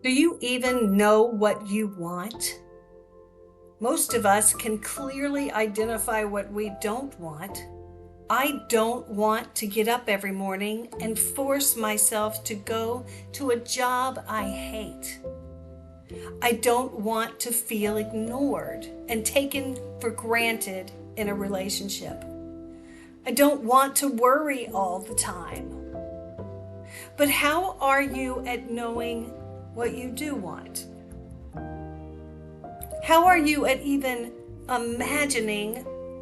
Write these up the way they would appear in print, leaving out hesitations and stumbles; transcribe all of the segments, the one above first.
Do you even know what you want? Most of us can clearly identify what we don't want. I don't want to get up every morning and force myself to go to a job I hate. I don't want to feel ignored and taken for granted in a relationship. I don't want to worry all the time. But how are you at knowing what you do want? How are you at even imagining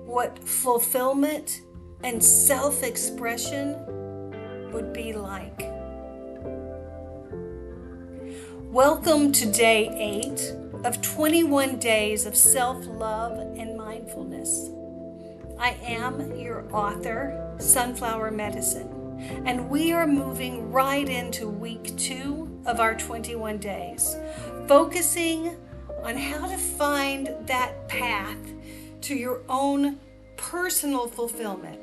what fulfillment and self-expression would be like? Welcome to day 8 of 21 days of self-love and mindfulness. I am your author, Sunflower Medicine, and we are moving right into week 2 of our 21 days, focusing on how to find that path to your own personal fulfillment,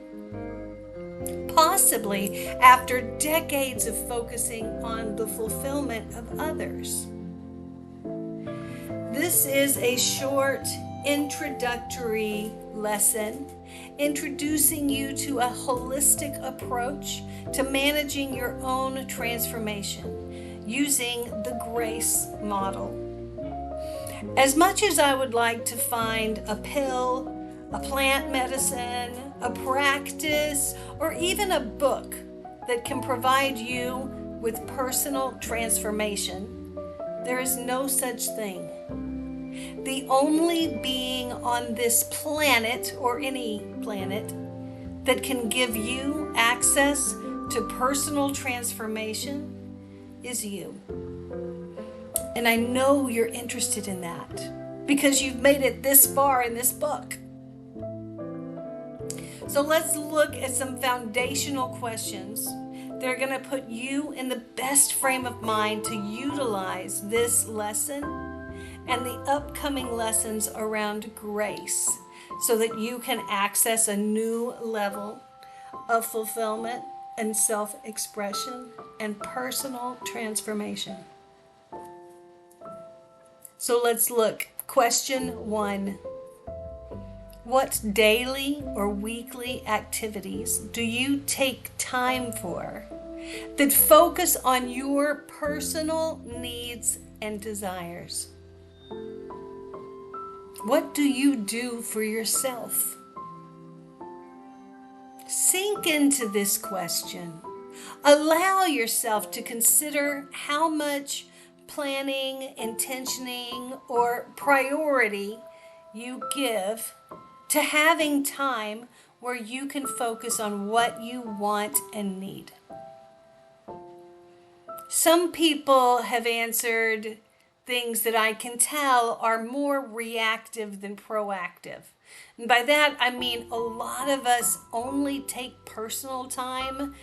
possibly after decades of focusing on the fulfillment of others. This is a short introductory lesson introducing you to a holistic approach to managing your own transformation using the GRACE model. As much as I would like to find a pill, a plant medicine, a practice, or even a book that can provide you with personal transformation, there is no such thing. The only being on this planet, or any planet, that can give you access to personal transformation is you. And I know you're interested in that because you've made it this far in this book. So let's look at some foundational questions that are going to put you in the best frame of mind to utilize this lesson and the upcoming lessons around grace so that you can access a new level of fulfillment and self-expression and personal transformation. So let's look. Question 1. What daily or weekly activities do you take time for that focus on your personal needs and desires? What do you do for yourself? Sink into this question. Allow yourself to consider how much planning, intentioning, or priority you give to having time where you can focus on what you want and need. Some people have answered things that I can tell are more reactive than proactive. And by that, I mean a lot of us only take personal time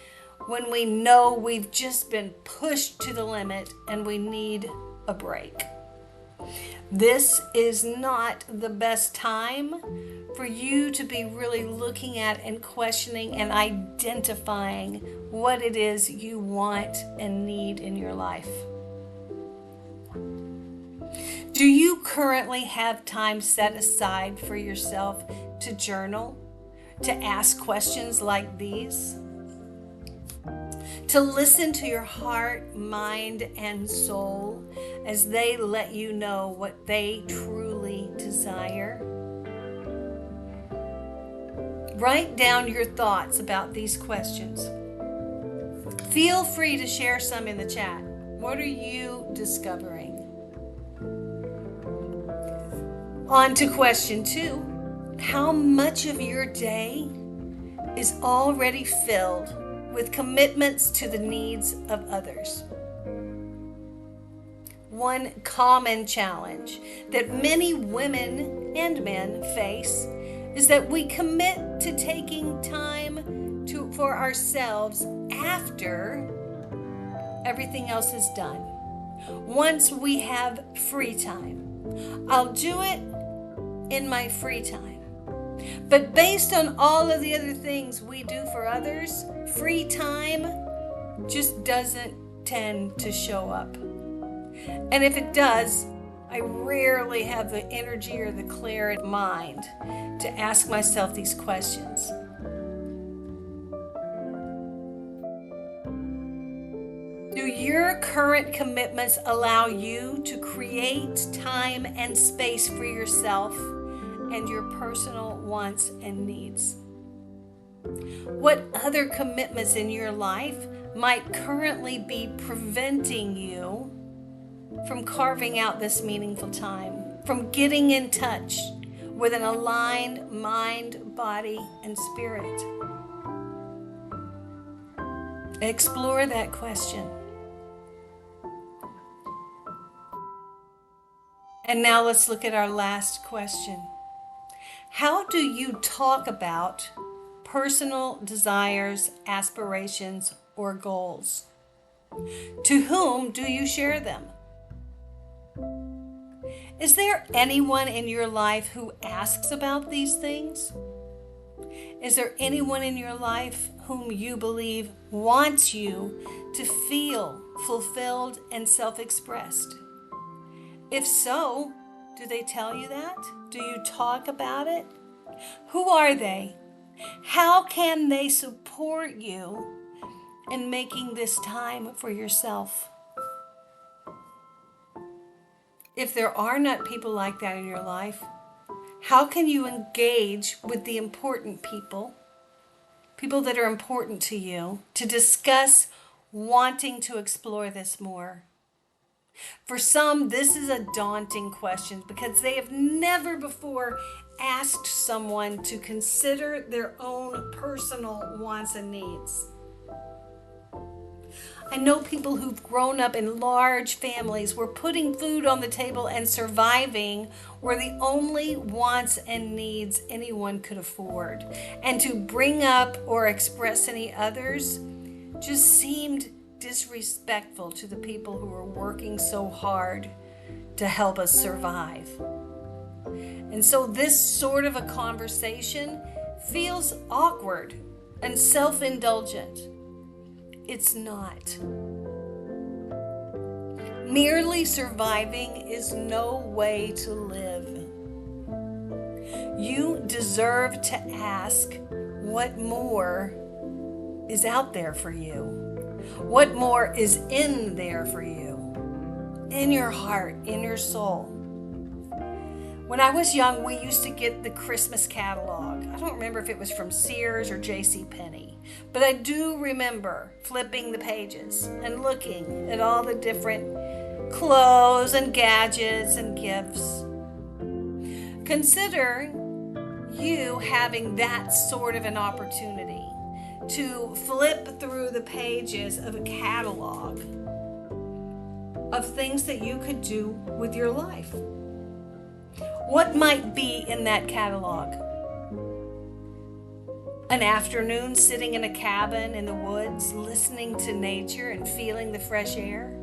when we know we've just been pushed to the limit and we need a break. This is not the best time for you to be really looking at and questioning and identifying what it is you want and need in your life. Do you currently have time set aside for yourself to journal, to ask questions like these? To listen to your heart, mind, and soul as they let you know what they truly desire? Write down your thoughts about these questions. Feel free to share some in the chat. What are you discovering? On to question 2. How much of your day is already filled with commitments to the needs of others? One common challenge that many women and men face is that we commit to taking time for ourselves after everything else is done. Once we have free time, I'll do it in my free time. But based on all of the other things we do for others, free time just doesn't tend to show up. And if it does, I rarely have the energy or the clarity of mind to ask myself these questions. Do your current commitments allow you to create time and space for yourself and your personal wants and needs? What other commitments in your life might currently be preventing you from carving out this meaningful time, from getting in touch with an aligned mind, body, and spirit? Explore that question. And now let's look at our last question. How do you talk about personal desires, aspirations, or goals? To whom do you share them? Is there anyone in your life who asks about these things? Is there anyone in your life whom you believe wants you to feel fulfilled and self-expressed? If so, do they tell you that? Do you talk about it? Who are they? How can they support you in making this time for yourself? If there are not people like that in your life, how can you engage with the important people that are important to you, to discuss wanting to explore this more? For some, this is a daunting question because they have never before asked someone to consider their own personal wants and needs. I know people who've grown up in large families where putting food on the table and surviving were the only wants and needs anyone could afford. And to bring up or express any others just seemed disrespectful to the people who were working so hard to help us survive. And so this sort of a conversation feels awkward and self-indulgent. It's not. Merely surviving is no way to live. You deserve to ask what more is out there for you. What more is in there for you? In your heart, in your soul. When I was young, we used to get the Christmas catalog. I don't remember if it was from Sears or JCPenney, but I do remember flipping the pages and looking at all the different clothes and gadgets and gifts. Consider you having that sort of an opportunity to flip through the pages of a catalog of things that you could do with your life. What might be in that catalog? An afternoon sitting in a cabin in the woods, listening to nature and feeling the fresh air?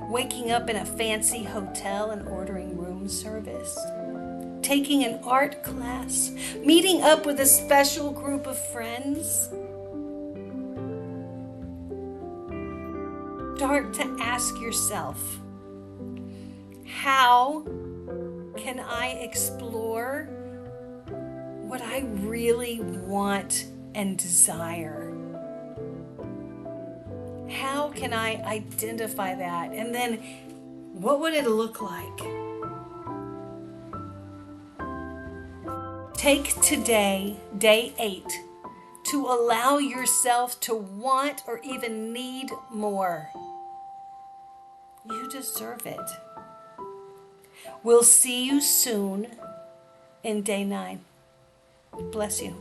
Waking up in a fancy hotel and ordering room service? Taking an art class? Meeting up with a special group of friends? Start to ask yourself, how can I explore what I really want and desire? How can I identify that? And then what would it look like? Take today, day 8, to allow yourself to want or even need more. You deserve it. We'll see you soon in day 9. Bless you.